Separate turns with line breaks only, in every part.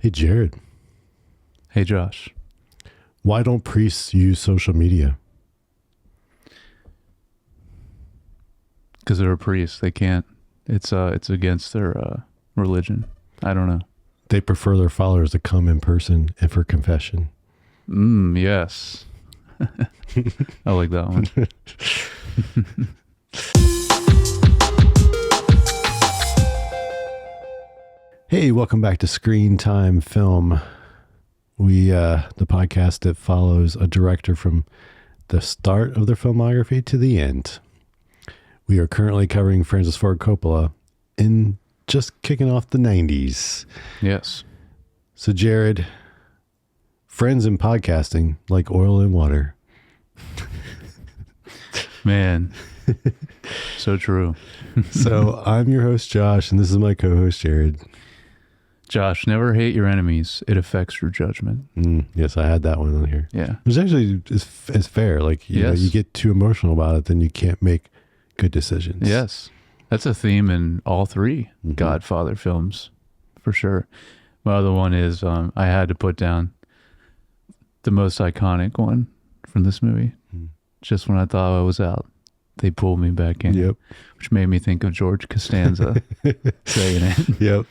Hey, Jared.
Hey, Josh.
Why don't priests use social media?
Because they're a priest. They can't. It's against their religion. I don't know.
They prefer their followers to come in person and for confession.
Yes. I like that one.
Hey, welcome back to Screen Time Film. The podcast that follows a director from the start of their filmography to the end. We are currently covering Francis Ford Coppola in just kicking off the 90s.
Yes.
So, Jared, friends in podcasting like oil and water.
Man, so true.
So, I'm your host, Josh, and this is my co-host, Jared.
Josh, never hate your enemies. It affects your judgment.
Yes, I had that one on here.
Yeah.
Which actually is fair. Like, you know, you get too emotional about it, then you can't make good decisions.
Yes. That's a theme in all three Godfather films, for sure. My other one is I had to put down the most iconic one from this movie. Just when I thought I was out, they pulled me back in.
Yep.
Which made me think of George Costanza saying it.
Yep.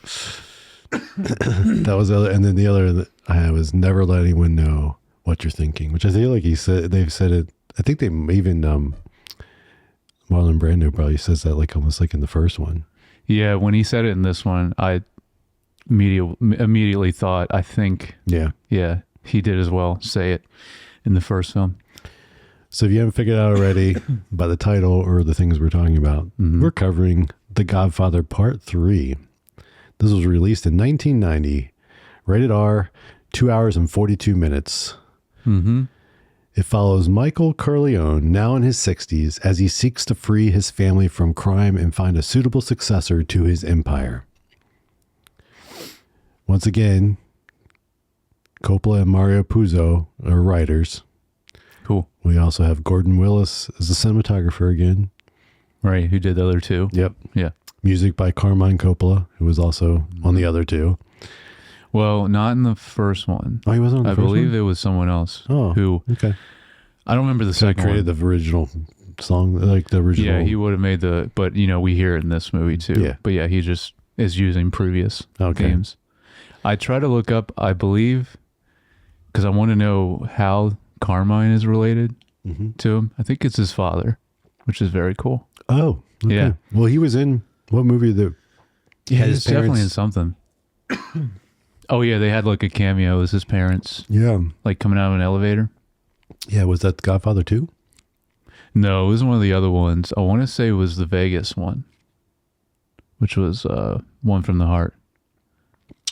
That was the other, and then the other that I had was never let anyone know what you're thinking, which I feel like they've said it. I think they even Marlon Brando probably says that like almost like in the first one.
Yeah, when he said it in this one, I immediately thought, I think, yeah, he did as well say it in the first film.
So if you haven't figured it out already by the title or the things we're talking about, we're covering The Godfather Part III. This was released in 1990, rated R, 2 hours and 42 minutes. It follows Michael Corleone, now in his 60s, as he seeks to free his family from crime and find a suitable successor to his empire. Once again, Coppola and Mario Puzo are writers.
Cool.
We also have Gordon Willis as the cinematographer again.
Right, who did the other two.
Yep.
Yeah.
Music by Carmine Coppola, who was also on the other two.
Well, not in the first one.
Oh, he wasn't on the first one?
I believe it was someone else.
Oh,
who?
Okay.
I don't remember the second one.
Created the original song, like the original.
Yeah, he would have made but we hear it in this movie too.
Yeah.
But yeah, he just is using previous games. I try to look up, I believe, because I want to know how Carmine is related to him. I think it's his father, which is very cool.
Oh, okay.
Yeah.
Well, he was in what movie that?
Yeah, he's definitely in something. Oh yeah, they had like a cameo as his parents.
Yeah.
Like coming out of an elevator.
Yeah, was that Godfather 2?
No, it was one of the other ones. I want to say it was the Vegas one, which was One from the Heart.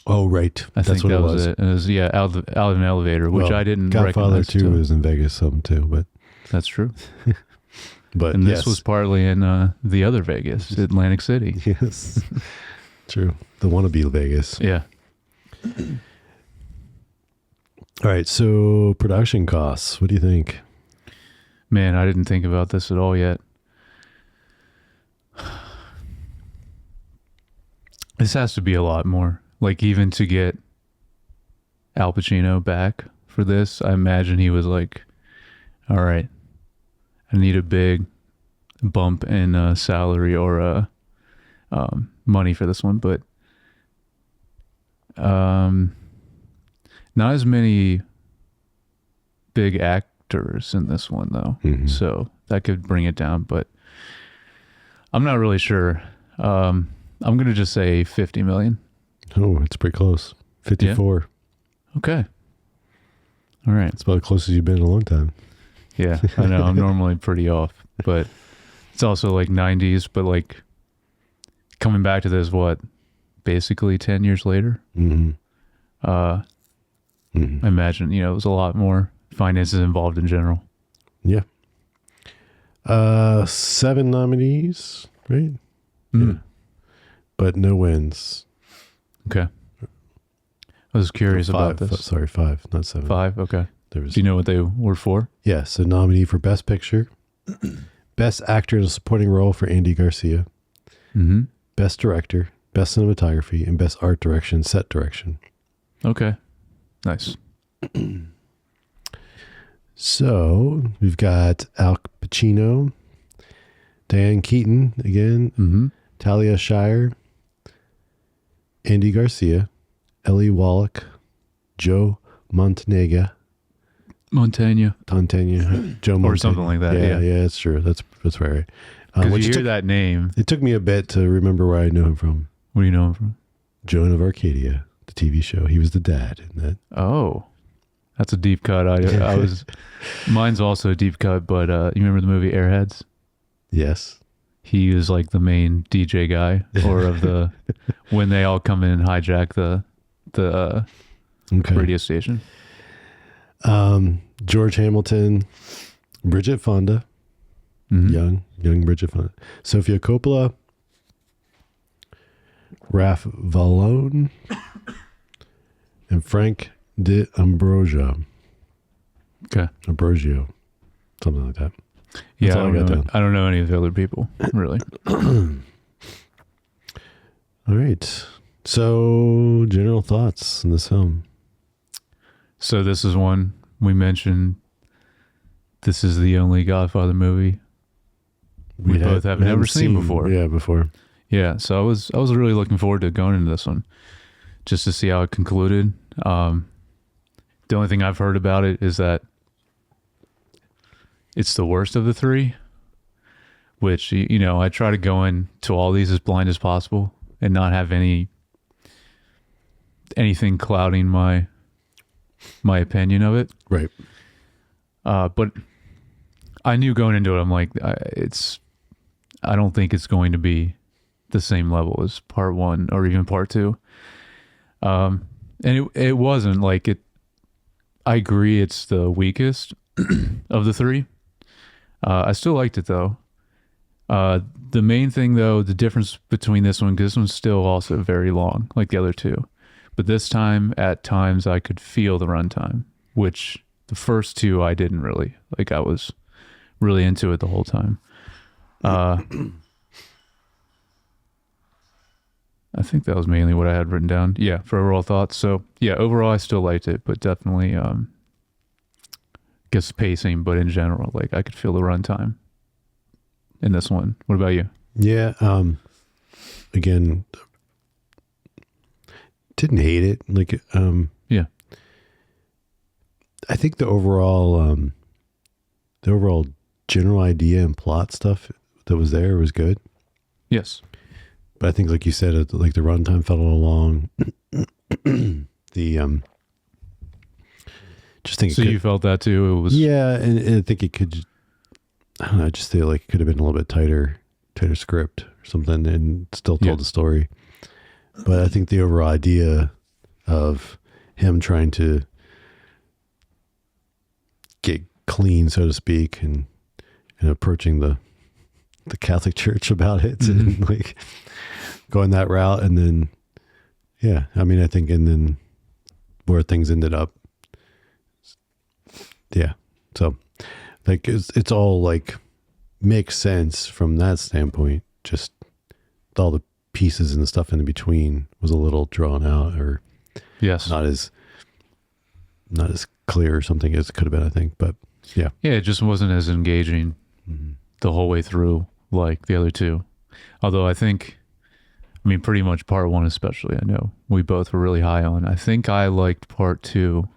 Oh, right.
That's what that was it. And it was, out of an elevator, which I didn't
Godfather
recognize.
Godfather 2 was in Vegas something too, but...
That's true.
But
this was partly in the other Vegas, Atlantic City.
Yes. True. The wannabe Vegas.
Yeah.
All right, so production costs. What do you think?
Man, I didn't think about this at all yet. This has to be a lot more. Like, even to get Al Pacino back for this, I imagine he was like, all right, I need a big bump in salary or money for this one. But not as many big actors in this one, though. So that could bring it down. But I'm not really sure. I'm going to just say 50 million.
Oh, it's pretty close. 54.
Yeah. Okay. All right.
It's about the closest you've been in a long time.
Yeah, I know. I'm normally pretty off, but it's also like 90s, but like coming back to this, basically 10 years later? I imagine, it was a lot more finances involved in general.
Yeah. 7 nominees, right? Yeah. But no wins.
Okay. I was curious about this.
Sorry, 5, not 7.
5, okay. Do you know what they were for?
Yeah, so nominee for Best Picture, Best Actor in a Supporting Role for Andy Garcia, Best Director, Best Cinematography, and Best Art Direction, Set Direction.
Okay. Nice.
So we've got Al Pacino, Diane Keaton again,
Mm-hmm.
Talia Shire, Andy Garcia, Ellie Wallach, Joe Montaigne, Joe
Or something like that. Yeah.
Yeah, it's true. That's right.
Because you hear that name.
It took me a bit to remember where I know him from.
Where do you know him from?
Joan of Arcadia, the TV show. He was the dad in that.
Oh, that's a deep cut. Mine's also a deep cut, but you remember the movie Airheads?
Yes.
He is like the main DJ guy, or of the when they all come in and hijack the radio station.
George Hamilton, Bridget Fonda, young Bridget Fonda, Sofia Coppola, Ralph Vallone, and Frank D'Ambrosio.
Okay.
Ambrosio, something like that.
Yeah, I don't know any of the other people, really.
All right. So, general thoughts on this film.
So this is one we mentioned. This is the only Godfather movie we both have never seen before.
Yeah, before.
Yeah, so I was really looking forward to going into this one, just to see how it concluded. The only thing I've heard about it is that it's the worst of the three, which, you know, I try to go into all these as blind as possible and not have anything clouding my opinion of it.
Right.
But I knew going into it, I'm like, I don't think it's going to be the same level as part one or even part two. And it wasn't like it. I agree it's the weakest of the three. I still liked it though. The main thing though, the difference between this one, because this one's still also very long, like the other two. But this time, at times, I could feel the runtime, which the first two I didn't really. Like, I was really into it the whole time. I think that was mainly what I had written down. Yeah, for overall thoughts. So, yeah, overall, I still liked it, but definitely, guess pacing, but in general, like, I could feel the runtime in this one. What about you?
Yeah. Again, didn't hate it. Like,
yeah.
I think the overall general idea and plot stuff that was there was good.
Yes.
But I think, like you said, like the runtime fell along.
You felt that too? It was,
yeah, and I think it could. I don't know. I just feel like it could have been a little bit tighter script or something, and still told the story. But I think the overall idea of him trying to get clean, so to speak, and approaching the Catholic Church about it, and like going that route, and then I mean, I think, and then where things ended up, so like it's all like makes sense from that standpoint. Just all the pieces and the stuff in between was a little drawn out, or not as clear or something as it could have been, I think. But
it just wasn't as engaging the whole way through like the other two. Although I mean pretty much part one especially, I know we both were really high on. I think I liked part two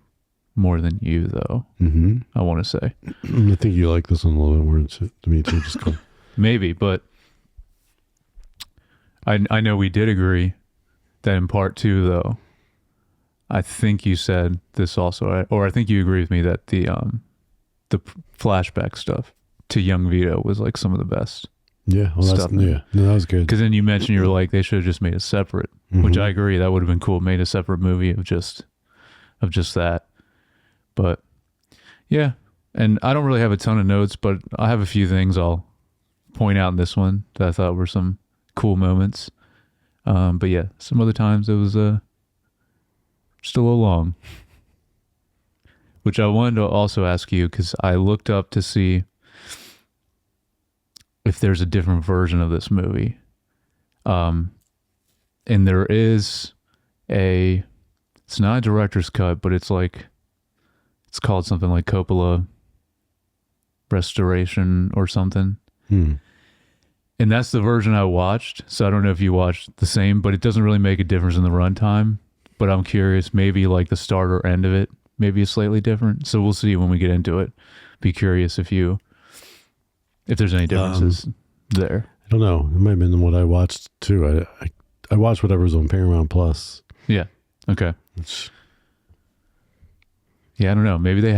more than you though. I want to say
I think you like this one a little bit more to me too. Just cool.
Maybe, but I know we did agree that in part two, though, I think you said this also, or I think you agree with me that the flashback stuff to young Vito was like some of the best.
Yeah, well,
stuff.
No, that was good.
Because then you mentioned you were like, they should have just made it separate, which I agree. That would have been cool. Made a separate movie of just that. But yeah, and I don't really have a ton of notes, but I have a few things I'll point out in this one that I thought were some cool moments. But yeah, some other times it was just a little long. Which I wanted to also ask you, because I looked up to see if there's a different version of this movie. And there is a It's not a director's cut, but it's called something like Coppola Restoration or something. And that's the version I watched. So I don't know if you watched the same, but it doesn't really make a difference in the runtime. But I'm curious, maybe like the start or end of it, maybe it's slightly different. So we'll see when we get into it. Be curious if there's any differences there.
I don't know. It might have been what I watched too. I watched whatever was on Paramount Plus.
Yeah. Okay. Yeah, I don't know. Maybe they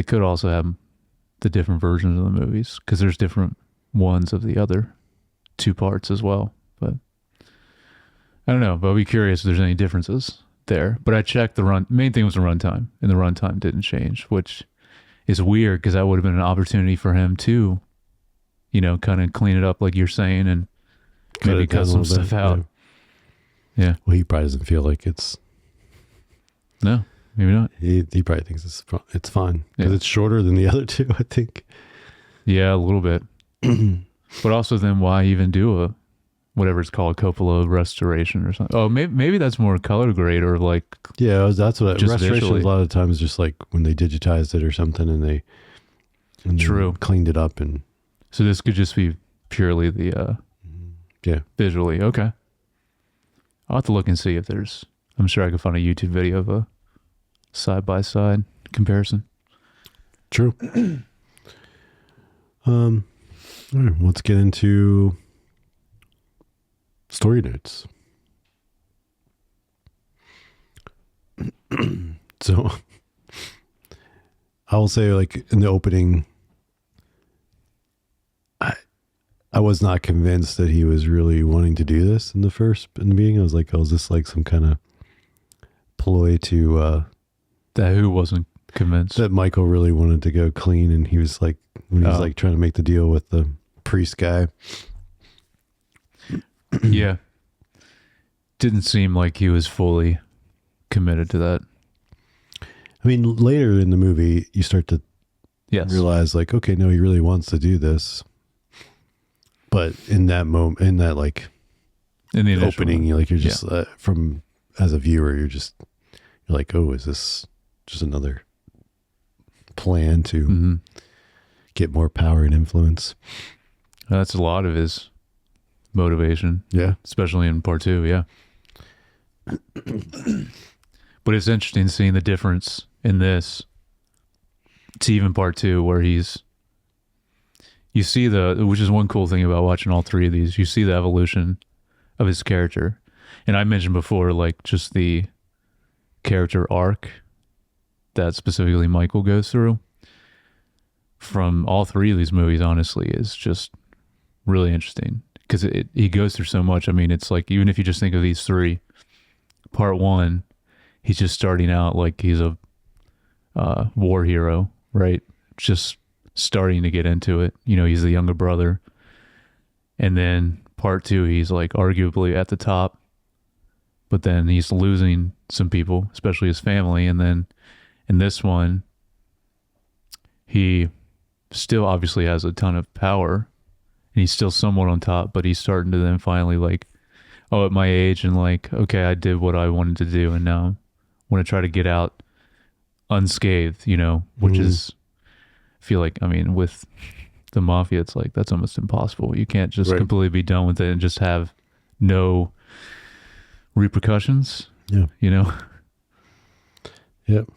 could also have the different versions of the movies because there's different ones of the other two parts as well. But I don't know. But I'll be curious if there's any differences there. But I checked main thing was the runtime, and the runtime didn't change, which is weird because that would have been an opportunity for him to, kind of clean it up like you're saying and maybe cut some stuff out. Yeah.
Well, he probably doesn't feel like it's.
No, maybe not.
He probably thinks it's fine because it's shorter than the other two, I think.
Yeah, a little bit. But also, then why even do whatever it's called, Coppola Restoration or something? Oh, maybe that's more color grade or like.
Yeah, that's what restoration
visually.
is a lot of times just like when they digitized it or something and they cleaned it up and.
So this could just be purely the visually. Okay. I'll have to look and see if I'm sure I could find a YouTube video of a side-by-side comparison.
True. All right, let's get into story notes. So I will say, like, in the opening, I was not convinced that he was really wanting to do this in the beginning. I was like, oh, is this like some kind of ploy to
that who wasn't convinced
that Michael really wanted to go clean, and he was like when he was like trying to make the deal with the priest guy.
Yeah. Didn't seem like he was fully committed to that.
I mean, later in the movie, you start to realize, like, okay, no, he really wants to do this. But in that moment, in that like
in the
opening, you're just from as a viewer, you're like, oh, is this just another plan to get more power and influence?
That's a lot of his motivation.
Yeah,
especially in part 2. Yeah. But it's interesting seeing the difference in this to even part 2 where you see which is one cool thing about watching all three of these, you see the evolution of his character. And I mentioned before, like, just the character arc that specifically Michael goes through from all three of these movies, honestly, is just really interesting because he goes through so much. I mean, it's like, even if you just think of these three, part 1, he's just starting out like he's a war hero, right? Just starting to get into it. He's the younger brother. And then part 2, he's like arguably at the top, but then he's losing some people, especially his family. And then in this one, he still obviously has a ton of power and he's still somewhat on top, but he's starting to then finally like, oh, at my age, and like, okay, I did what I wanted to do and now I want to try to get out unscathed, which is, I feel like, I mean, with the mafia, it's like, that's almost impossible. You can't just completely be done with it and just have no repercussions.
Yeah. Yep.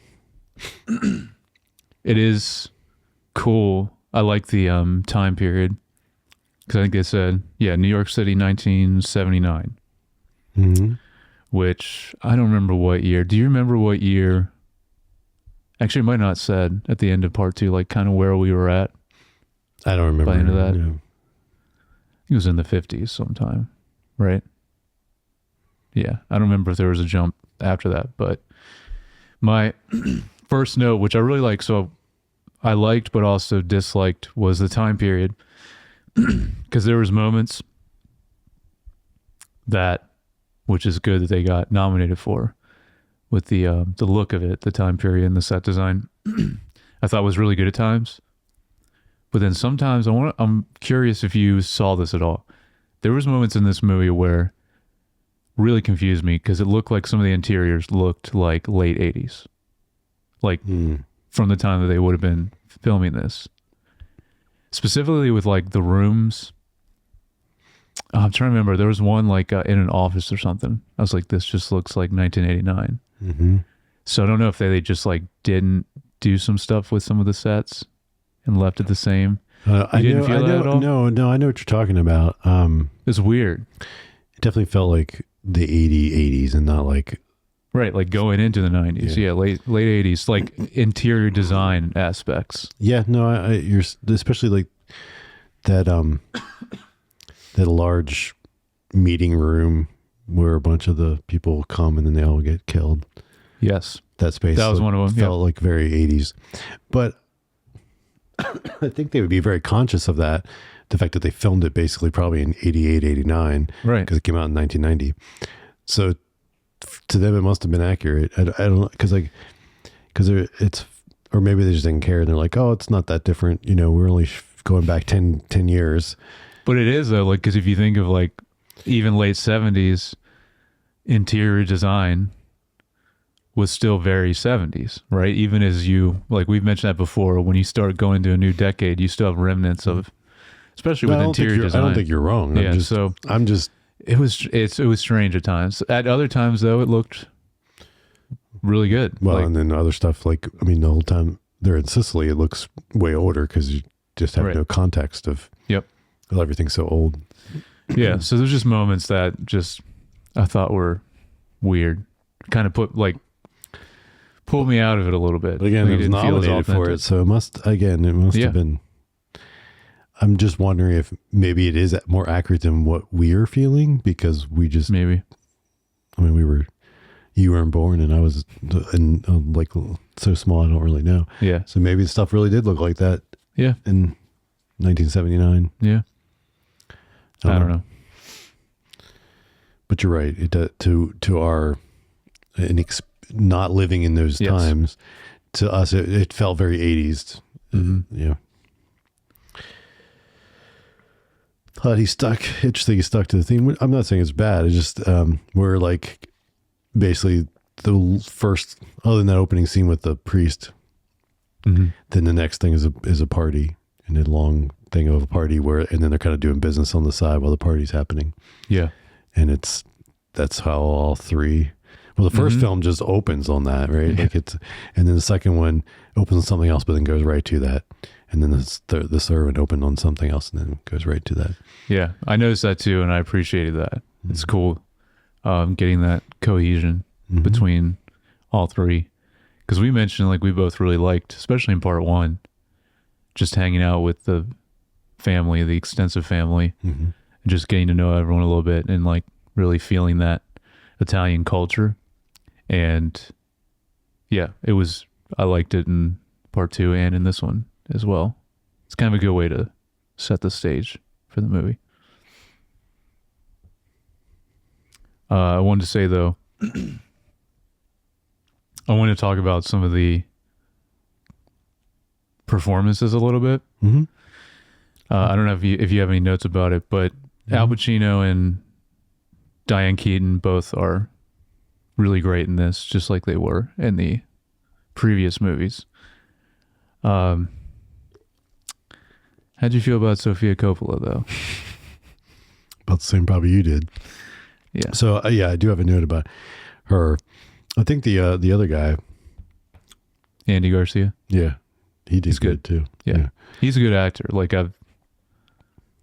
It is cool. I like the time period because I think they said, New York City, 1979, which I don't remember what year. Do you remember what year? Actually, it might not have said at the end of part 2, like kind of where we were at.
I don't remember.
By the end of that. Yeah. It was in the 50s sometime, right? Yeah. I don't remember if there was a jump after that, but my first note, which I really like, so I liked but also disliked, was the time period. Because there was moments which is good that they got nominated for, with the look of it, the time period, and the set design. I thought was really good at times. But then sometimes I'm curious if you saw this at all. There was moments in this movie where really confused me because it looked like some of the interiors looked like late 80s. Like from the time that they would have been filming this. Specifically with like the rooms. I'm trying to remember. There was one like in an office or something. I was like, this just looks like 1989.
Mm-hmm.
So I don't know if they just like didn't do some stuff with some of the sets and left it the same.
I
didn't feel that at all?
No, I know what you're talking about.
It's weird.
It definitely felt like the 80s and not like...
Right, like going into the 90s. Yeah, late 80s, like interior design aspects.
Yeah, no, you're especially like that that large meeting room where a bunch of the people come and then they all get killed.
Yes.
That space.
That was one of them.
Felt like very 80s. But I think they would be very conscious of that. The fact that they filmed it basically probably in 88, 89.
Right.
Because it came out in 1990. So to them, it must have been accurate. I don't know. Because it's, or maybe they just didn't care. They're like, oh, it's not that different. You know, we're only going back 10 years.
But it is though, like, because if you think of like even late 70s interior design was still very 70s, right? Even as you, like we've mentioned that before, when you start going to a new decade, you still have remnants of, especially with interior design.
I don't think you're wrong.
Yeah, it was strange at times. At other times though, it looked really good.
Well,
like,
and then other stuff like, I mean, the whole time they're in Sicily, it looks way older because you just have no context of everything's so old.
Yeah, so there's just moments that just I thought were weird. Kind of pulled me out of it a little bit.
But again, it was nominated for it, so it must have been. I'm just wondering if maybe it is more accurate than what we're feeling because we just
maybe.
I mean, you weren't born, and I was, like so small. I don't really know.
Yeah.
So maybe the stuff really did look like that.
Yeah.
In 1979.
Yeah. I don't know.
But you're right. It to our not living in those times, to us it felt very 80s.
Mm-hmm.
Yeah. But he stuck to the theme. I'm not saying it's bad. It's just we're like basically the first, other than that opening scene with the priest.
Mm-hmm. Then
the next thing is a party, and a long thing of a party and then they're kind of doing business on the side while the party's happening.
Yeah.
And that's how all three. Well, the first film just opens on that, right?
Yeah.
And then the second one opens on something else, but then goes right to that. And then the third one opened on something else, and then goes right to that.
Yeah, I noticed that too, and I appreciated that. Mm-hmm. It's cool, getting that cohesion between all three, because we mentioned like we both really liked, especially in part one, just hanging out with the family, the extensive family, and just getting to know everyone a little bit, and like really feeling that Italian culture. And yeah, I liked it in part two and in this one as well. It's kind of a good way to set the stage for the movie. I wanted to say though, I want to talk about some of the performances a little bit. Mm-hmm. I don't know if you have any notes about it, but Al Pacino and Diane Keaton both are really great in this, just like they were in the previous movies. How'd you feel about Sofia Coppola, though?
About the same probably you did.
Yeah.
So, I do have a note about her. I think the other guy,
Andy Garcia.
Yeah, he's good too.
Yeah, he's a good actor. Like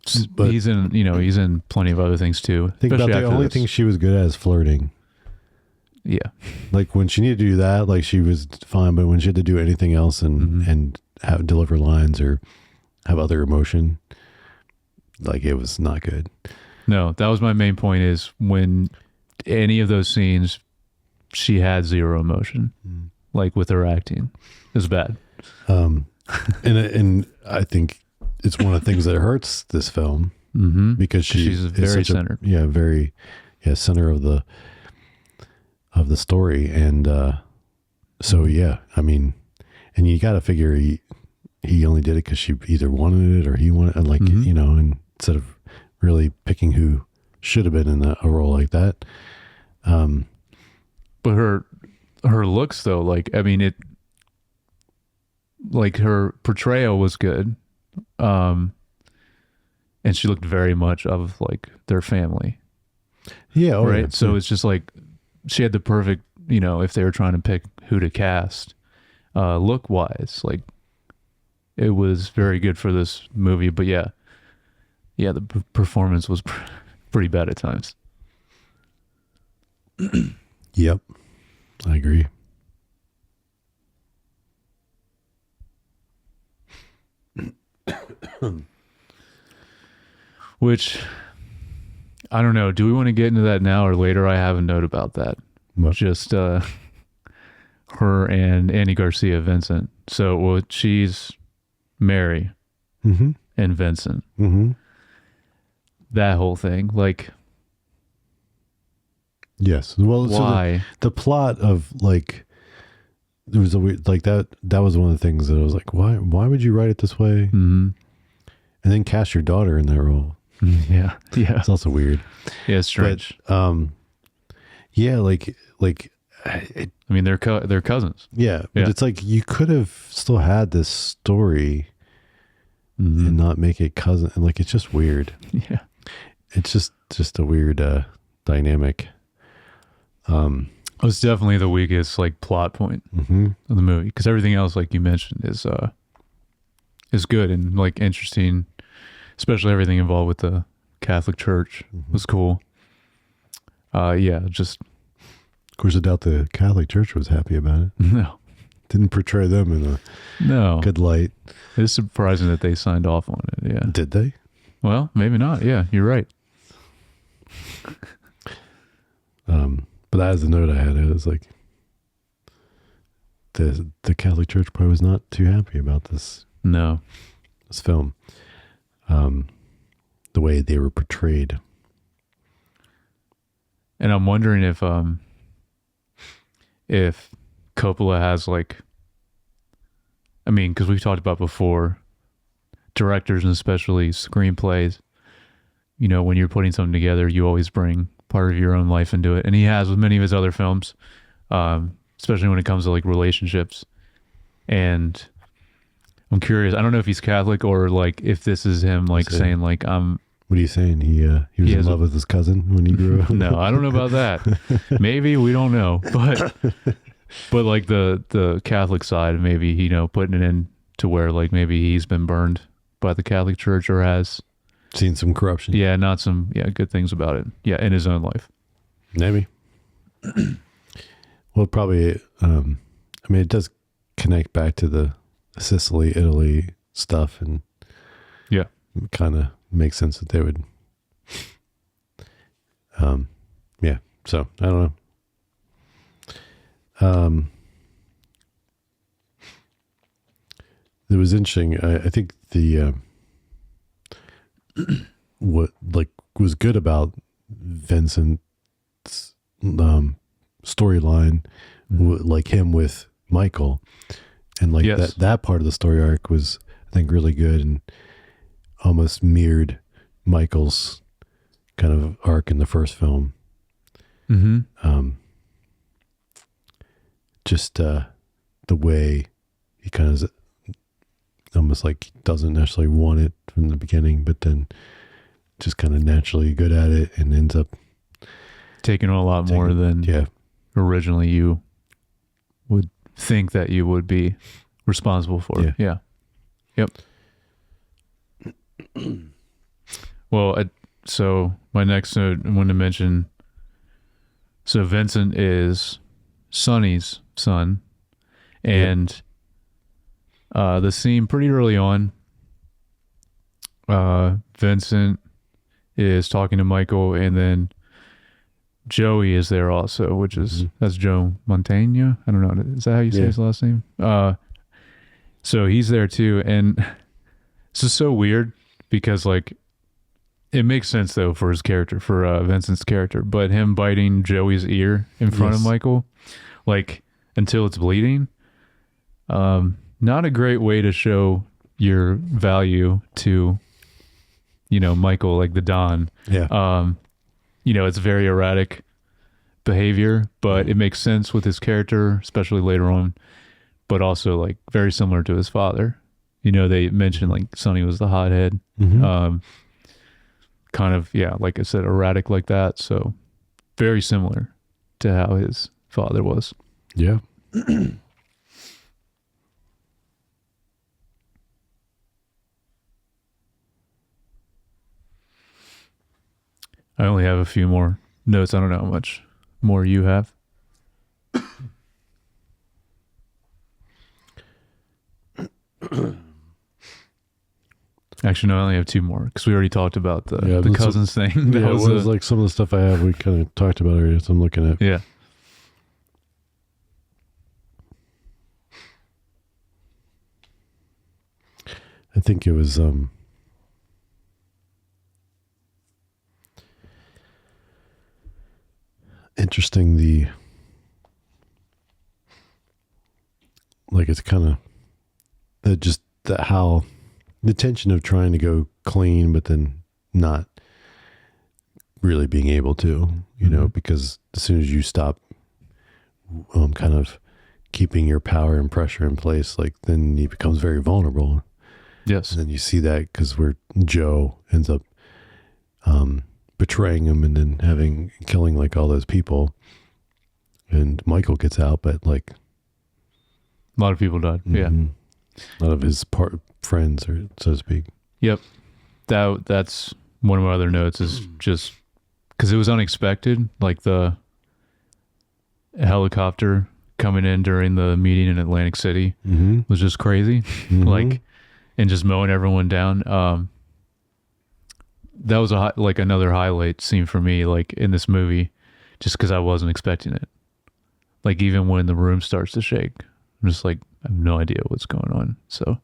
he's in plenty of other things too.
I think about the only thing she was good at is flirting.
Yeah,
like when she needed to do that, like she was fine, but when she had to do anything else and deliver lines or have other emotion, like it was not good.
No, that was my main point. Is when any of those scenes, she had zero emotion, like with her acting. It was bad.
And I think it's one of the things that hurts this film because she's
very centered.
Center of the story. And so, I mean, and you got to figure he only did it because she either wanted it or he wanted, like, and instead of really picking who should have been in a role like that.
But her looks though, like, I mean, it, like, her portrayal was good. And she looked very much of like their family.
Yeah. Oh,
right.
yeah.
So it's just like she had the perfect, if they were trying to pick who to cast, look wise, like it was very good for this movie. But yeah, the performance was pretty bad at times.
Yep. I agree.
Which, I don't know. Do we want to get into that now or later? I have a note about that.
What?
Just her and Andy Garcia Vincent. So, well, she's Mary
Mm-hmm.
and Vincent.
Mm-hmm.
That whole thing, like,
Yes. Well,
why?
So the plot of like, there was a weird, like that was one of the things that I was like, why would you write it this way?
Mm-hmm.
And then cast your daughter in that role.
Yeah.
It's also weird.
Yeah, it's strange.
But, yeah,
I mean, they're cousins.
yeah, but
Yeah.
it's like you could have still had this story and not make it cousin. And like, it's just weird.
Yeah.
It's just a weird dynamic.
It was definitely the weakest like plot point
Mm-hmm.
of the movie, because everything else, like you mentioned, is good and like interesting, especially everything involved with the Catholic Church was cool. Yeah, just
Of course, I doubt the Catholic Church was happy about it.
no.
Didn't portray them in a good light.
It's surprising that they signed off on it. Yeah.
Did they?
Well, maybe not. Yeah, you're right.
But that was the note I had. It was like the Catholic Church probably was not too happy about this film. The way they were portrayed.
And I'm wondering if Coppola has like, I mean, because we've talked about before, directors and especially screenplays, when you're putting something together, you always bring part of your own life into it. And he has with many of his other films, especially when it comes to like relationships. And I'm curious, I don't know if he's Catholic or like if this is him like saying like,
What are you saying? He was in love with his cousin when he grew up?
No, I don't know about that. Maybe, we don't know. But like the Catholic side, maybe, putting it in to where like maybe he's been burned by the Catholic Church or has
seen some corruption.
Yeah, not some good things about it. Yeah, in his own life.
Maybe. Well, probably, I mean, it does connect back to the Sicily, Italy stuff, and
yeah,
kind of makes sense that they would, yeah, so I don't know. It was interesting. I think the, what like was good about Vincent's storyline, like him with Michael, and like that part of the story arc was, I think, really good and almost mirrored Michael's kind of arc in the first film. Just the way he kind of almost like doesn't necessarily want it from the beginning, but then just kind of naturally good at it and ends up
taking a lot more than originally you would think that you would be responsible for. Yeah. Yep. Well, so my next note I wanted to mention, so Vincent is Sonny's son, and the scene pretty early on, Vincent is talking to Michael, and then Joey is there also, which is that's Joe Montaigne. I don't know. Is that how you say his last name? So he's there too, and this is so weird because like it makes sense though for his character, for Vincent's character, but him biting Joey's ear in front of Michael, like until it's bleeding, not a great way to show your value to, Michael, like the Don.
Yeah.
It's very erratic behavior, but it makes sense with his character, especially later on, but also like very similar to his father. You know, they mentioned like Sonny was the hothead, kind of, yeah, like I said, erratic like that. So very similar to how his father was.
Yeah.
I only have a few more notes. I don't know how much more you have. Actually, no, I only have two more because we already talked about the cousins thing.
That was like some of the stuff I have. We kind of talked about already. So I'm looking at.
Yeah.
I think it was interesting. It's kind of how the tension of trying to go clean, but then not really being able to, you know, because as soon as you stop kind of keeping your power and pressure in place, like then he becomes very vulnerable.
Yes.
And then you see that because where Joe ends up betraying him and then killing like all those people, and Michael gets out, but like
a lot of people died. Yeah.
A lot of his friends, or so to speak.
Yep. That's one of my other notes, is just because it was unexpected, like the helicopter coming in during the meeting in Atlantic City was just crazy. Like, and just mowing everyone down. That was another highlight scene for me, like in this movie, just because I wasn't expecting it. Like even when the room starts to shake, I'm just like, I have no idea what's going on. So,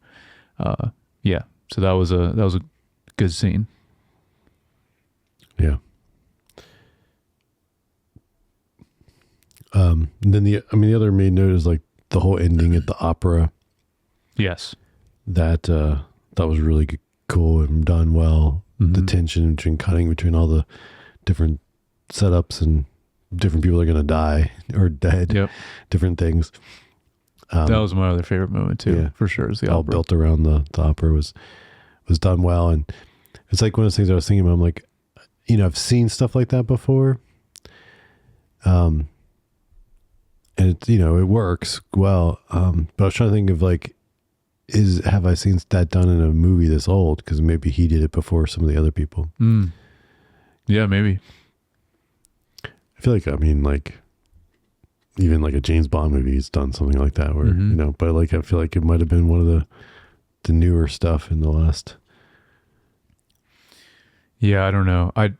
yeah. So that was a good scene.
Yeah. Then the other main note is like the whole ending at the opera.
Yes.
That was really cool and done well. The tension between cutting between all the different setups and different people are going to die or dead.
Yep.
Different things.
That was my other favorite moment too,
yeah,
for sure. Is the
all
opera.
Built around the opera was done well. And it's like one of those things I was thinking about. I'm like, you know, I've seen stuff like that before. And it, you know, it works well. But I was trying to think of like, have I seen that done in a movie this old? Because maybe he did it before some of the other people.
Yeah, maybe.
I feel like, I mean, like, even like a James Bond movie, he's done something like that where, you know, but like, I feel like it might have been one of the newer stuff in the last.
Yeah, I don't know. I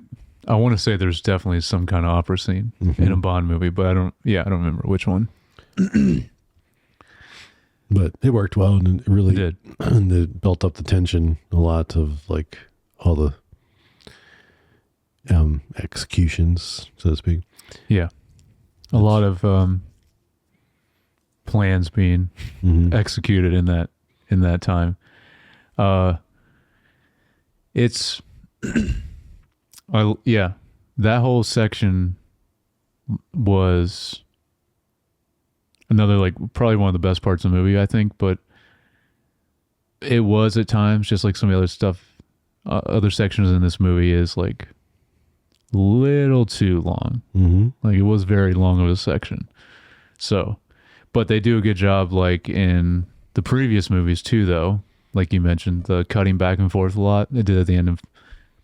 want to say there's definitely some kind of opera scene in a Bond movie, but I don't remember which one.
But it worked well, and it really
did.
And it built up the tension a lot of like all the executions, so to speak.
Yeah. A lot of plans being executed in that time. It's that whole section was another, like, probably one of the best parts of the movie, I think, but it was at times, just like some of the other stuff, other sections in this movie, is like little too long. Like it was very long of a section. So, but they do a good job, like in the previous movies too, though. Like you mentioned, the cutting back and forth a lot. They did at the end of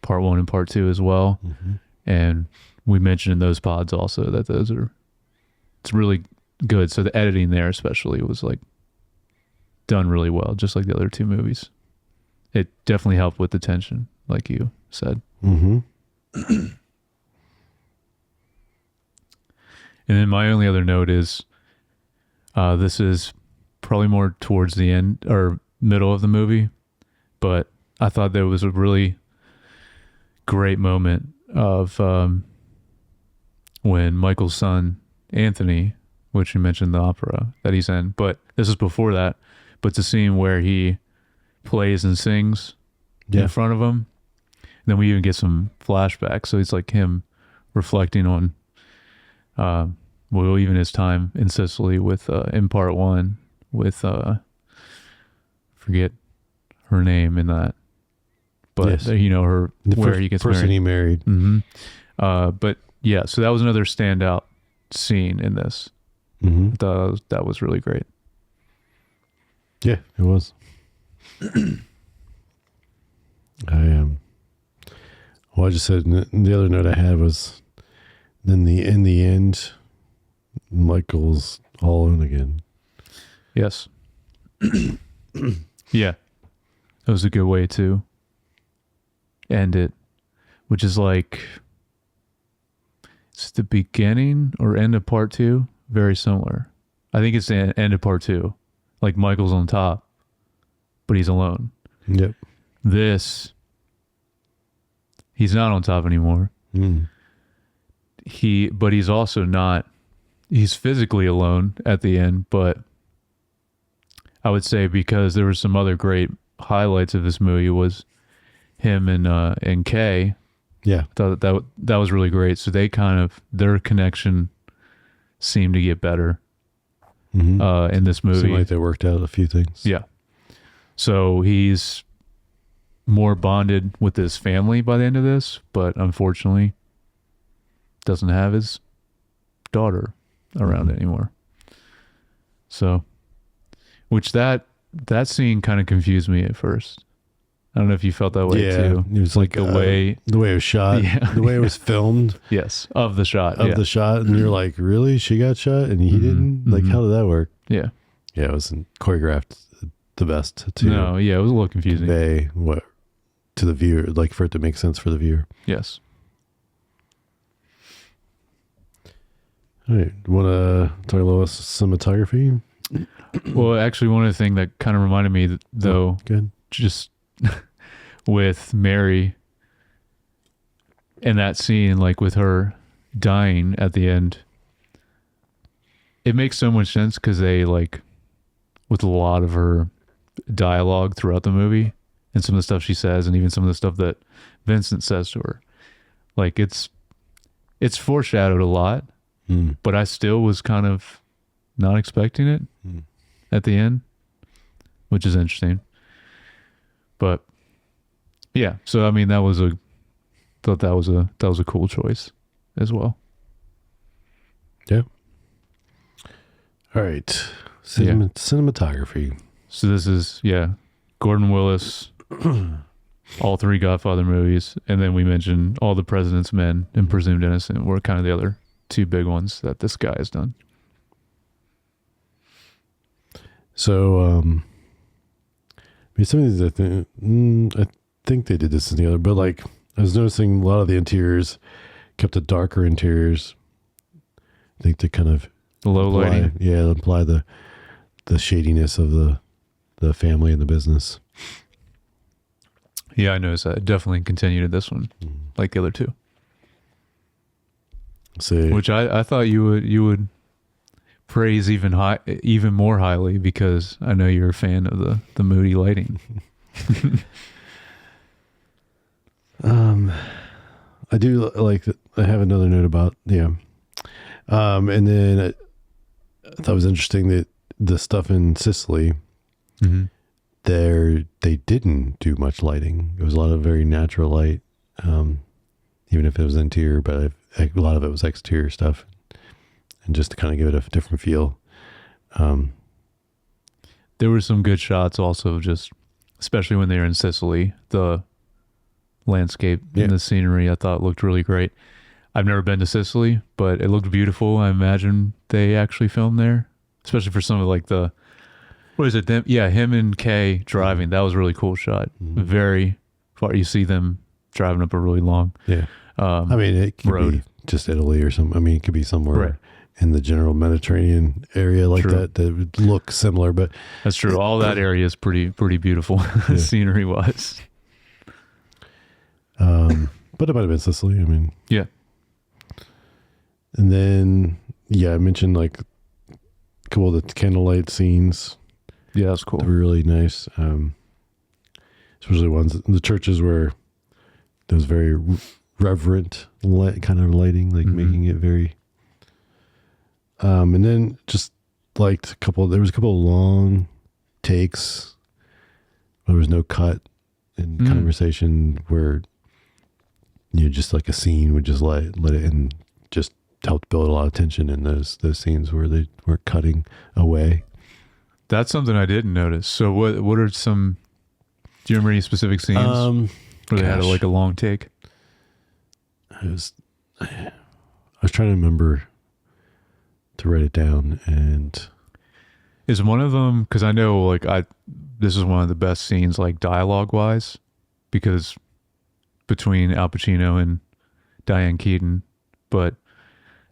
part 1 and part 2 as well. And we mentioned in those pods also that it's really good. So the editing there especially was like done really well, just like the other 2 movies. It definitely helped with the tension, like you said. And then my only other note is, this is probably more towards the end or middle of the movie, but I thought there was a really great moment of when Michael's son, Anthony, which you mentioned the opera that he's in, but this is before that, but the scene where he plays and sings in front of him. And then we even get some flashbacks. So it's like him reflecting on Well, even his time in Sicily with in part one with forget her name in that, but
Yes.
her
The
where
first
he gets
person
married.
he married.
Mm-hmm. But yeah, so that was another standout scene in this.
Mm-hmm.
That was really great.
Yeah, it was. Well, I just said the other note I had was then in the end, Michael's all in again.
Yes. Yeah, that was a good way to end it, which is like it's the beginning or end of part two. Very similar. I think it's the end of part two. Like Michael's on top, but he's alone.
Yep.
This, he's not on top anymore.
Mm.
But he's also not. He's physically alone at the end, but I would say because there were some other great highlights of this movie was him and Kay.
Yeah.
I thought that was really great. So they their connection seemed to get better in this movie.
Seemed like they worked out a few things.
Yeah. So he's more bonded with his family by the end of this, but unfortunately doesn't have his daughter around anymore. So, which that scene kind of confused me at first. I don't know if you felt that way too.
It was like
the way
it was shot, the way it was filmed.
Yes, of the shot.
The shot, and you're like, really? She got shot and he didn't? Like, how did that work?
Yeah.
Yeah, it wasn't choreographed the best to
No, yeah, it was a little confusing.
convey what to the viewer, like for it to make sense for the viewer.
Yes.
All right. Want to talk a little cinematography?
Well, actually, one of the things that kind of reminded me, though,
Good.
just with Mary and that scene, like with her dying at the end, it makes so much sense because they, like, with a lot of her dialogue throughout the movie and some of the stuff she says and even some of the stuff that Vincent says to her, like it's foreshadowed a lot, but I still was kind of not expecting it at the end, which is interesting. But yeah, so I mean that was a cool choice as well.
Yeah. All right. Cinematography.
So this is Gordon Willis, all three Godfather movies, and then we mentioned All the President's Men and Presumed Innocent were kind of the other two big ones that this guy has done.
So, I mean, some of these, I think they did this in the other, but like I was noticing a lot of the interiors kept the darker interiors. I think to kind of
Low lighting.
Yeah, imply the shadiness of the family and the business.
Yeah, I noticed that. It definitely continued in this one, like the other two.
So,
Which I thought you would praise even more highly because I know you're a fan of the moody lighting.
I do like. I have another note about and then I thought it was interesting that the stuff in Sicily, they didn't do much lighting. It was a lot of very natural light, even if it was interior, but a lot of it was exterior stuff, and just to kind of give it a different feel.
There were some good shots also, just especially when they were in Sicily. The landscape and the scenery I thought looked really great. I've never been to Sicily, but it looked beautiful. I imagine they actually filmed there, especially for some of like him and Kay driving. That was a really cool shot. Very far. You see them driving up a really long
I mean, it could
road.
be just Italy or something. I mean, it could be somewhere in the general Mediterranean area like that would look similar, but
that's true. All that area is pretty beautiful scenery wise.
But it might have been Sicily. I mean,
yeah.
And then, I mentioned like a couple of the candlelight scenes.
Yeah, that's cool.
They were really nice. Especially ones in the churches where there was very reverent kind of lighting, like making it very And then just liked there was a couple of long takes. There was no cut in conversation where just like a scene would just let it in, just helped build a lot of tension in those scenes where they were cutting away.
That's something I didn't notice. So what are some, do you remember any specific scenes where they had a long take?
I was trying to remember to write it down, and
is one of them, because I know this is one of the best scenes like dialogue wise, because between Al Pacino and Diane Keaton, but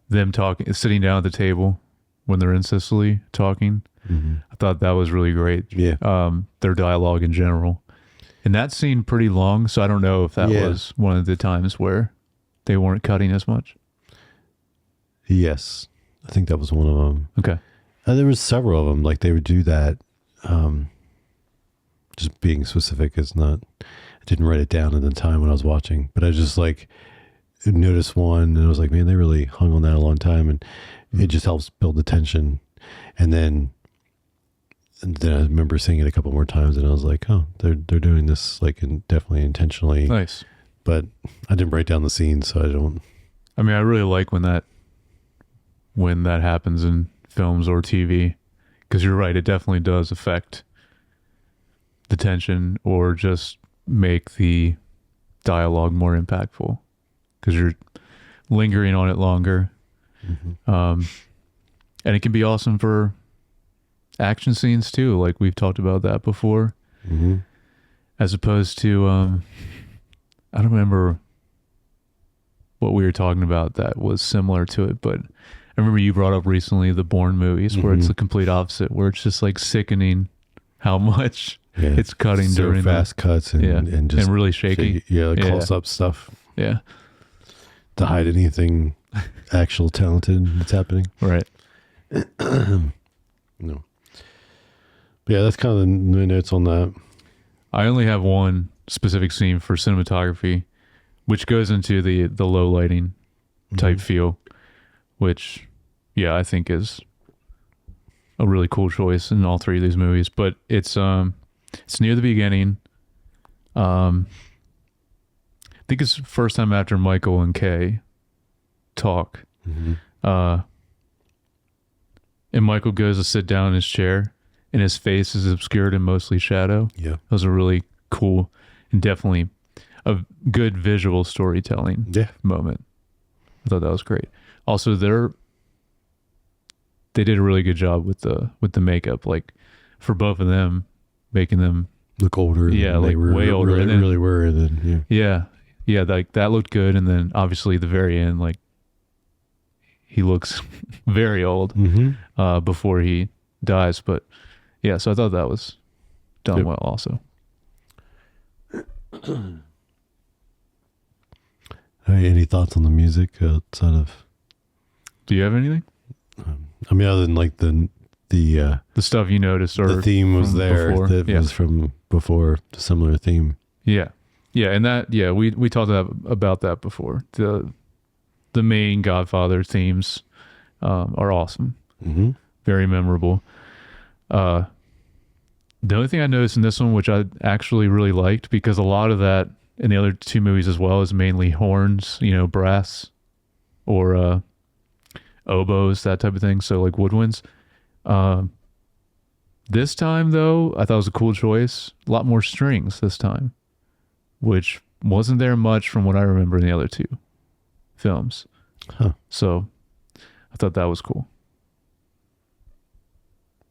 them sitting down at the table when they're in Sicily talking, I thought that was really great.
Yeah.
Their dialogue in general, and that scene pretty long, so I don't know if that was one of the times where they weren't cutting as much.
Yes, I think that was one of them.
Okay.
There was several of them. Like they would do that. Just being specific is not. I didn't write it down at the time when I was watching, but I just noticed one, and I was like, man, they really hung on that a long time, and it just helps build the tension. And then I remember seeing it a couple more times, and I was like, oh, they're doing this definitely intentionally.
Nice.
But I didn't write down the scene, so I don't.
I mean, I really like when that happens in films or TV, because you're right, it definitely does affect the tension or just make the dialogue more impactful because you're lingering on it longer. And it can be awesome for action scenes too, like we've talked about that before, as opposed to I don't remember what we were talking about that was similar to it, but I remember you brought up recently the Bourne movies where it's the complete opposite, where it's just sickening how much it's cutting
so
during
fast cuts and just
really shaky.
Close-up stuff.
Yeah.
To hide anything actual talented that's happening.
Right.
No. But yeah, that's kind of the notes on that.
I only have one specific scene for cinematography, which goes into the low lighting type feel, which, I think is a really cool choice in all three of these movies. But it's near the beginning. I think it's the first time after Michael and Kay talk. And Michael goes to sit down in his chair, and his face is obscured in mostly shadow. Yeah. That was a really cool and definitely a good visual storytelling moment. I thought that was great. Also, they did a really good job with the makeup, like for both of them, making them
look older.
Yeah, like way older.
They really were. And then,
yeah, like that looked good. And then obviously the very end, like he looks very old before he dies. But yeah, so I thought that was done well also.
Any thoughts on the music outside of?
Do you have anything?
I mean, other than like the
stuff you noticed, or
the theme was there
before.
That was from before, the similar theme.
Yeah, and that we talked about that before. The main Godfather themes are awesome, very memorable. The only thing I noticed in this one, which I actually really liked, because a lot of that in the other two movies as well is mainly horns, brass or oboes, that type of thing. So like woodwinds. This time though, I thought it was a cool choice. A lot more strings this time, which wasn't there much from what I remember in the other two films. So I thought that was cool.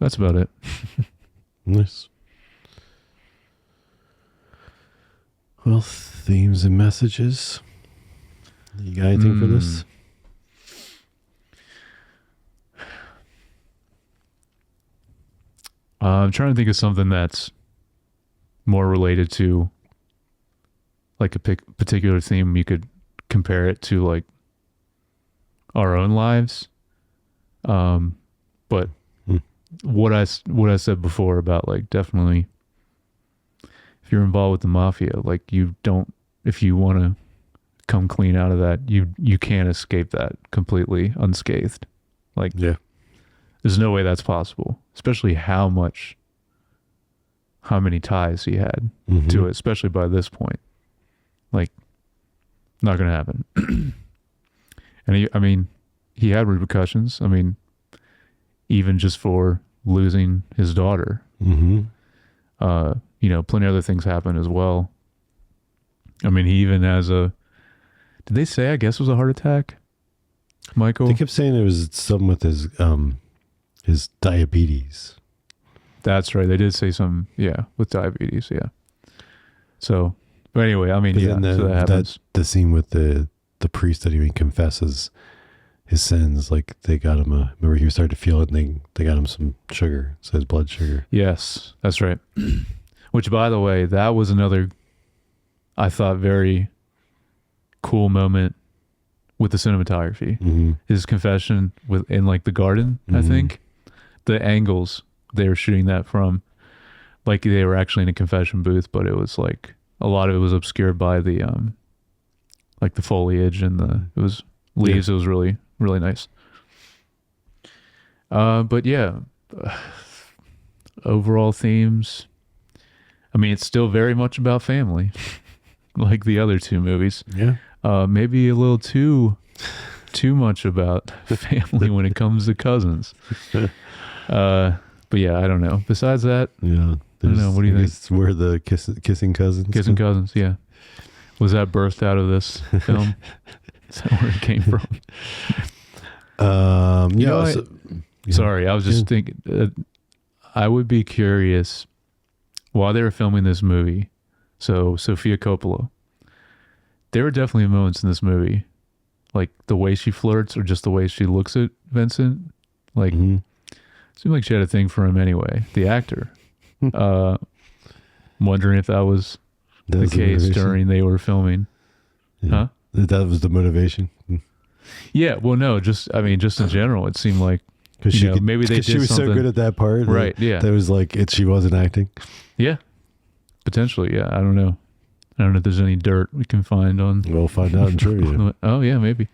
That's about it.
Nice. Well, themes and messages. You got anything for this?
I'm trying to think of something that's more related to like a particular theme. You could compare it to like our own lives. But what I said before about like definitely if you're involved with the mafia, like if you want to come clean out of that, you can't escape that completely unscathed. Like There's no way that's possible, especially how many ties he had to it, especially by this point. Like, not going to happen. And he had repercussions. I mean, even just for losing his daughter. Plenty of other things happen as well. I mean, he even has did they say, I guess it was a heart attack? Michael?
They kept saying it was something with his diabetes.
That's right. They did say something, with diabetes, yeah. So, but anyway, I mean, so that happens.
The scene with the priest that he confesses his sins, like they got him remember he started to feel it and they got him some sugar, so his blood sugar.
Yes, that's right. Which, by the way, that was another, I thought, very cool moment with the cinematography. His confession in like the garden, I think. The angles they were shooting that from, like they were actually in a confession booth, but it was like a lot of it was obscured by the like the foliage and it was leaves. It was really, really nice. But yeah, overall themes. I mean, it's still very much about family, like the other two movies.
Yeah.
Maybe a little too much about family when it comes to cousins. But yeah, I don't know. Besides that,
yeah,
I don't know. What do you think?
We're the kissing cousins.
Kissing cousins, yeah. Was that birthed out of this film? Is that where it came from? Sorry, I was just thinking. I would be curious while they were filming this movie. So Sofia Coppola, there were definitely moments in this movie, like the way she flirts or just the way she looks at Vincent, like. Seemed like she had a thing for him anyway, the actor. Wondering if that was the case during they were filming. Yeah. Huh?
That was the motivation.
Yeah, well, no, just in general, it seemed like maybe they did
she was
something.
So good at that part,
right? Yeah,
that was like she wasn't acting.
Yeah, potentially. Yeah, I don't know if there's any dirt we can find on.
We'll find out in trivia.
Oh yeah, maybe.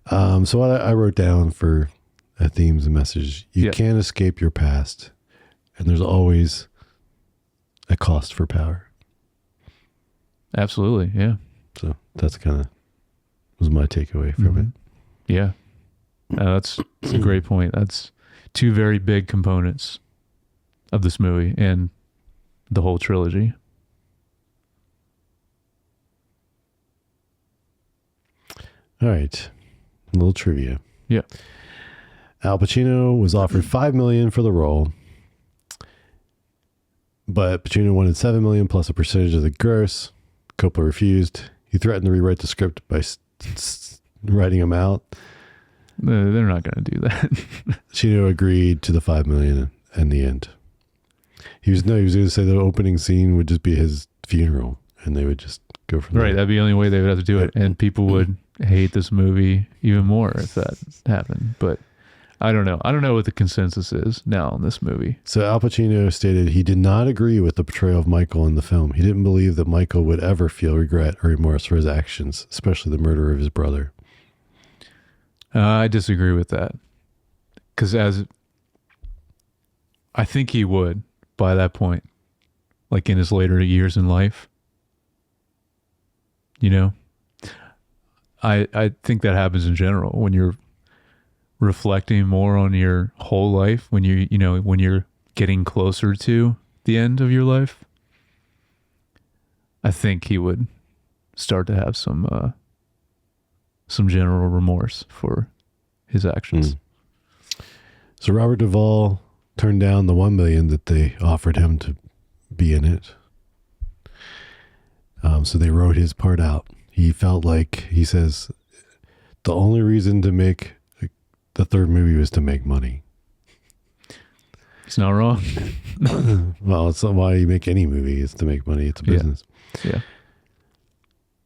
So what I wrote down for themes and message: you can't escape your past, and there's always a cost for power.
Absolutely, yeah.
So that's was my takeaway from it.
Yeah, that's a great point. That's two very big components of this movie and the whole trilogy.
All right, a little trivia.
Yeah.
Al Pacino was offered $5 million for the role, but Pacino wanted $7 million plus a percentage of the gross. Coppola refused. He threatened to rewrite the script by writing him out.
They're not going to do that.
Pacino agreed to the $5 million in the end. He was going to say the opening scene would just be his funeral, and they would just go from there.
Right, that'd be the only way they would have to do it, and people would hate this movie even more if that happened. But I don't know. I don't know what the consensus is now on this movie.
So Al Pacino stated he did not agree with the portrayal of Michael in the film. He didn't believe that Michael would ever feel regret or remorse for his actions, especially the murder of his brother.
I disagree with that. Because I think he would by that point, like in his later years in life. I think that happens in general when you're reflecting more on your whole life, when when you're getting closer to the end of your life. I think he would start to have some general remorse for his actions.
So Robert Duvall turned down the $1 million that they offered him to be in it. So they wrote his part out. He felt like, he says, the only reason to make the third movie was to make money.
He's not wrong.
Well, it's not why you make any movie. It's to make money. It's a business.
Yeah.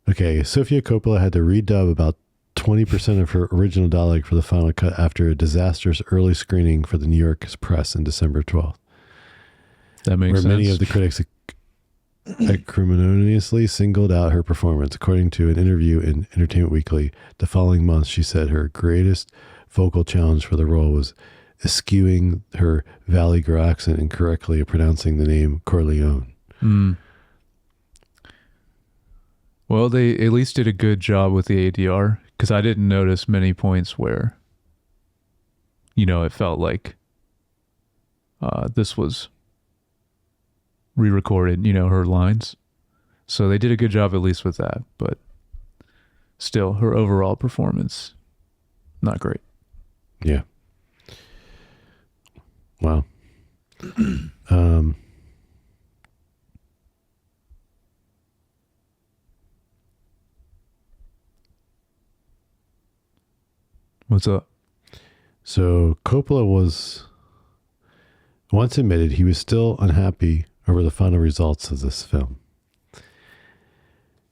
Okay. Sofia Coppola had to redub about 20% of her original dialogue for the final cut after a disastrous early screening for the New York Press in December 12th.
That makes sense.
Where many of the critics acrimoniously singled out her performance. According to an interview in Entertainment Weekly, the following month, she said her greatest vocal challenge for the role was eschewing her Valley Girl accent and correctly pronouncing the name Corleone.
Mm. Well, they at least did a good job with the ADR, because I didn't notice many points where, it felt like this was re-recorded, her lines. So they did a good job at least with that, but still, her overall performance, not great.
Yeah. Wow.
What's up?
So Coppola was once admitted he was still unhappy over the final results of this film.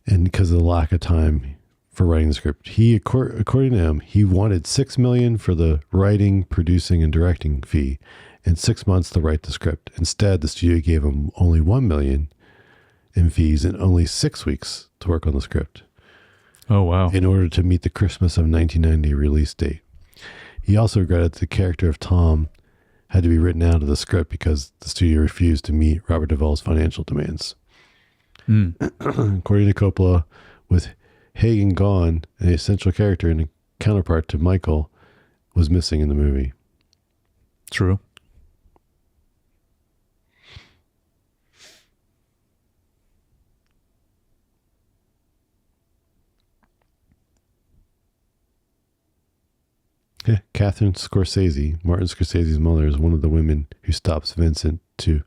And because of the lack of time for writing the script, according to him, he wanted $6 million for the writing, producing, and directing fee, and 6 months to write the script. Instead, the studio gave him only $1 million in fees and only 6 weeks to work on the script.
Oh, wow.
In order to meet the Christmas of 1990 release date. He also regretted the character of Tom had to be written out of the script because the studio refused to meet Robert Duvall's financial demands. According to Coppola, with Hagen gone, an essential character and a counterpart to Michael was missing in the movie.
True.
Yeah, Catherine Scorsese, Martin Scorsese's mother, is one of the women who stops Vincent to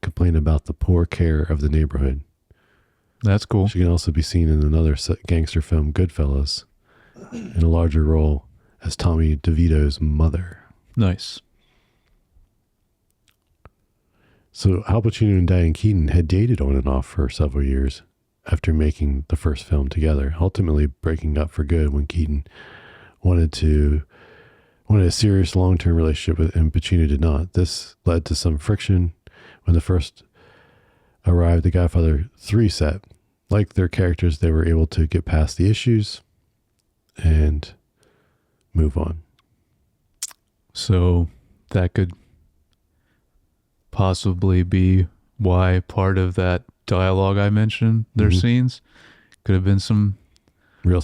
complain about the poor care of the neighborhood.
That's cool.
She can also be seen in another gangster film, Goodfellas, in a larger role as Tommy DeVito's mother.
Nice.
So Al Pacino and Diane Keaton had dated on and off for several years after making the first film together, ultimately breaking up for good when Keaton wanted a serious long-term relationship with, and Pacino did not. This led to some friction when the first arrived the Godfather 3 set. Like their characters, they were able to get past the issues and move on.
So that could possibly be why part of that dialogue I mentioned, their scenes, could have been some
real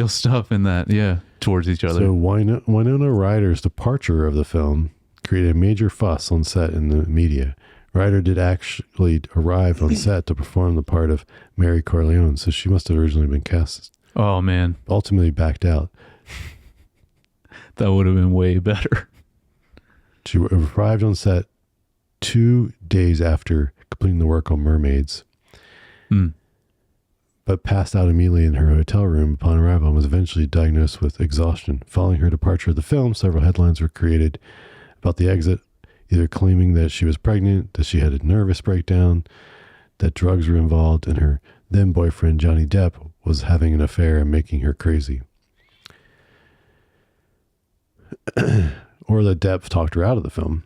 stuff
in that, towards each other.
So Winona Ryder's departure of the film created a major fuss on set in the media. Ryder did actually arrive on set to perform the part of Mary Corleone, so she must have originally been cast.
Oh, man.
Ultimately backed out.
That would have been way better.
She arrived on set 2 days after completing the work on Mermaids, but passed out immediately in her hotel room upon arrival and was eventually diagnosed with exhaustion. Following her departure of the film, several headlines were created about the exit, either claiming that she was pregnant, that she had a nervous breakdown, that drugs were involved, and her then boyfriend, Johnny Depp, was having an affair and making her crazy. Or that Depp talked her out of the film.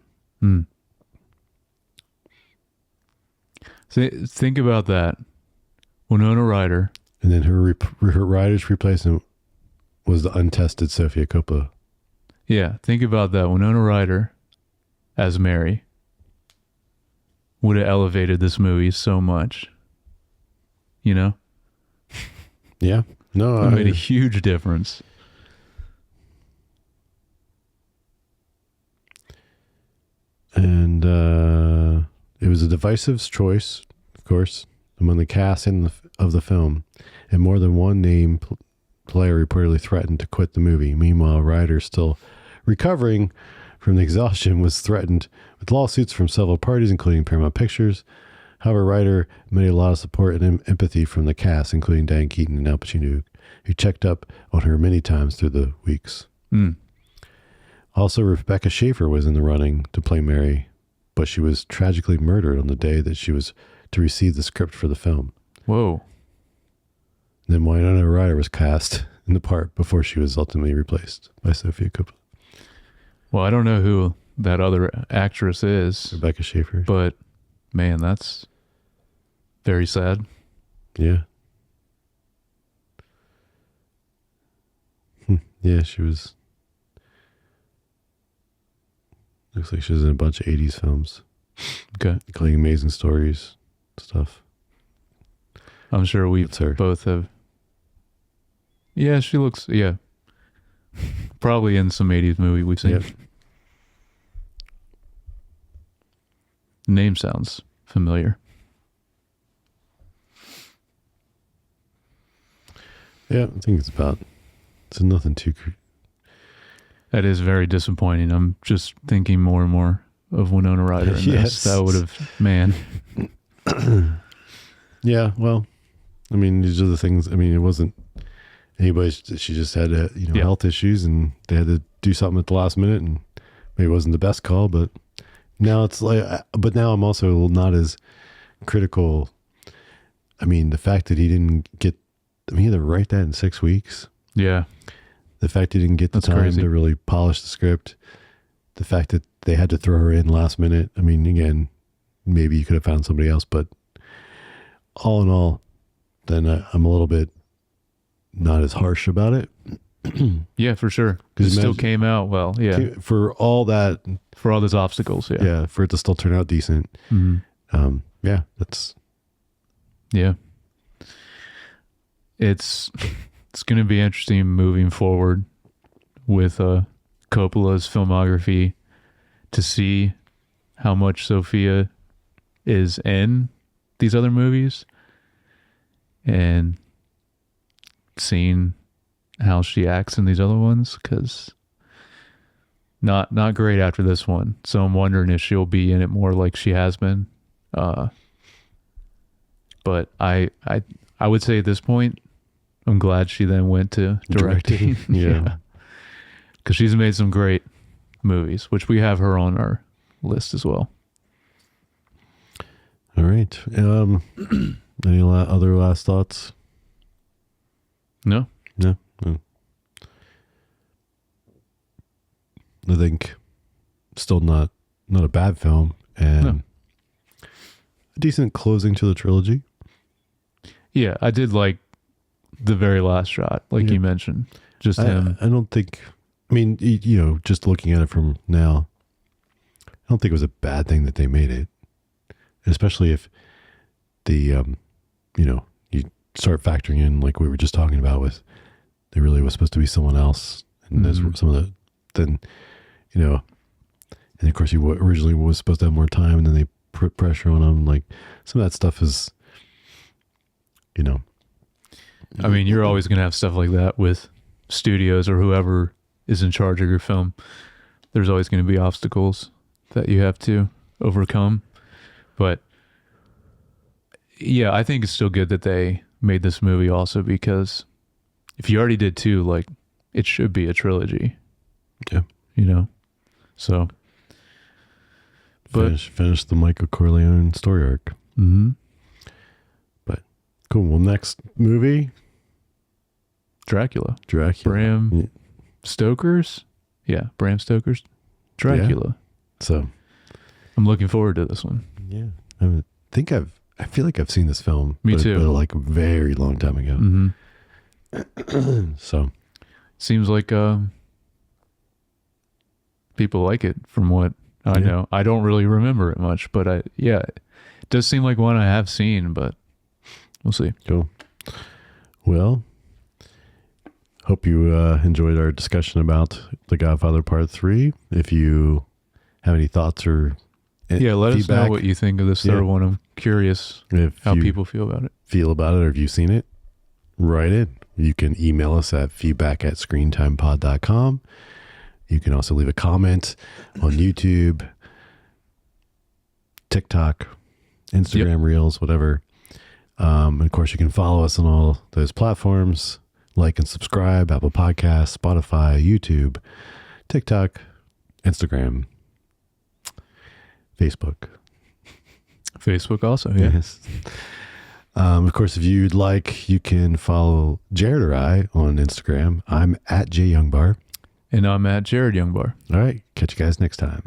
Think about that. Winona Ryder.
And then her Ryder's replacement was the untested Sofia Coppola.
Yeah, think about that. Winona Ryder as Mary would have elevated this movie so much.
Yeah. No,
it made a huge difference.
And it was a divisive choice, of course, among the cast of the film, and more than one named player reportedly threatened to quit the movie. Meanwhile, Ryder, still recovering from the exhaustion, was threatened with lawsuits from several parties, including Paramount Pictures. However, Ryder made a lot of support and empathy from the cast, including Diane Keaton and Al Pacino, who checked up on her many times through the weeks. Also, Rebecca Schaeffer was in the running to play Mary, but she was tragically murdered on the day that she was to receive the script for the film.
Whoa.
Then Winona Ryder was cast in the part before she was ultimately replaced by Sofia Coppola.
Well, I don't know who that other actress is.
Rebecca Schaeffer.
But, man, that's very sad.
Yeah. Yeah, she was Looks like she's in a bunch of 80s films.
Okay.
Including Amazing Stories stuff.
I'm sure we
That's her.
both have. Yeah, she looks, yeah. Probably in some 80s movie we've seen.
Yep.
Name sounds familiar.
Yeah, I think it's nothing too.
That is very disappointing. I'm just thinking more and more of Winona Ryder in
Yes.
this. That would have, man.
Yeah, well, I mean, these are the things. I mean, it wasn't anybody. She just had health issues, and they had to do something at the last minute, and maybe it wasn't the best call. But now it's like, but now I'm also not as critical. I mean, the fact that he didn't get, he had to write that in 6 weeks.
Yeah.
The fact he didn't get the
That's
time
crazy.
to really polish the script. The fact that they had to throw her in last minute. I mean, again, maybe you could have found somebody else, but all in all, then I'm a little bit not as harsh about it.
Yeah, for sure.
'Cause
It still
imagine-
came out well. Yeah.
For all that,
For all those obstacles. Yeah.
yeah, for it to still turn out decent.
Mm-hmm.
Yeah, that's
Yeah. It's going to be interesting moving forward with Coppola's filmography to see how much Sophia is in these other movies and seeing how she acts in these other ones, because not great after this one. So I'm wondering if she'll be in it more like she has been. But I would say at this point, I'm glad she then went to directing.
Yeah.
Because she's made some great movies, which we have her on our list as well.
all right. Any other last thoughts?
No?
No. I think still not a bad film, and a decent closing to the trilogy.
Yeah, I did like the very last shot, like
Yeah.
you mentioned. Just him.
I don't think. I mean, just looking at it from now, I don't think it was a bad thing that they made it, especially if the you start factoring in, like we were just talking about, with there really was supposed to be someone else, and there's some of the then, and of course he originally was supposed to have more time, and then they put pressure on him. Like some of that stuff is,
I mean, you're always going to have stuff like that with studios or whoever is in charge of your film. There's always going to be obstacles that you have to overcome. But yeah, I think it's still good that they made this movie also, because if you already did two, like, it should be a trilogy.
Yeah.
So. But
finish the Michael Corleone story arc.
mm-hmm.
Cool. Well, next movie,
Dracula.
Dracula. Yeah.
Stoker's? Yeah, Bram Stoker's Dracula.
So
I'm looking forward to this one.
yeah, I feel like I've seen this film.
Me too.
But like a very long time ago.
Mm-hmm.
So
Seems like people like it from what I know. I don't really remember it much, but it does seem like one I have seen, but we'll see.
cool. Well, hope you enjoyed our discussion about The Godfather Part 3. If you have any thoughts or
Let us
feedback,
know what you think of this third one. I'm curious
if
how
you
people feel about it.
feel about it, or if you've seen it, write in. You can email us at feedback@screentimepod.com. You can also leave a comment on YouTube, TikTok, Instagram Reels, whatever. And of course, you can follow us on all those platforms. Like and subscribe: Apple Podcasts, Spotify, YouTube, TikTok, Instagram, Facebook.
Facebook also, yeah.
Yes. Of course, if you'd like, you can follow Jared or I on Instagram. I'm at JYoungBar.
And I'm at Jared Youngbar.
All right. Catch you guys next time.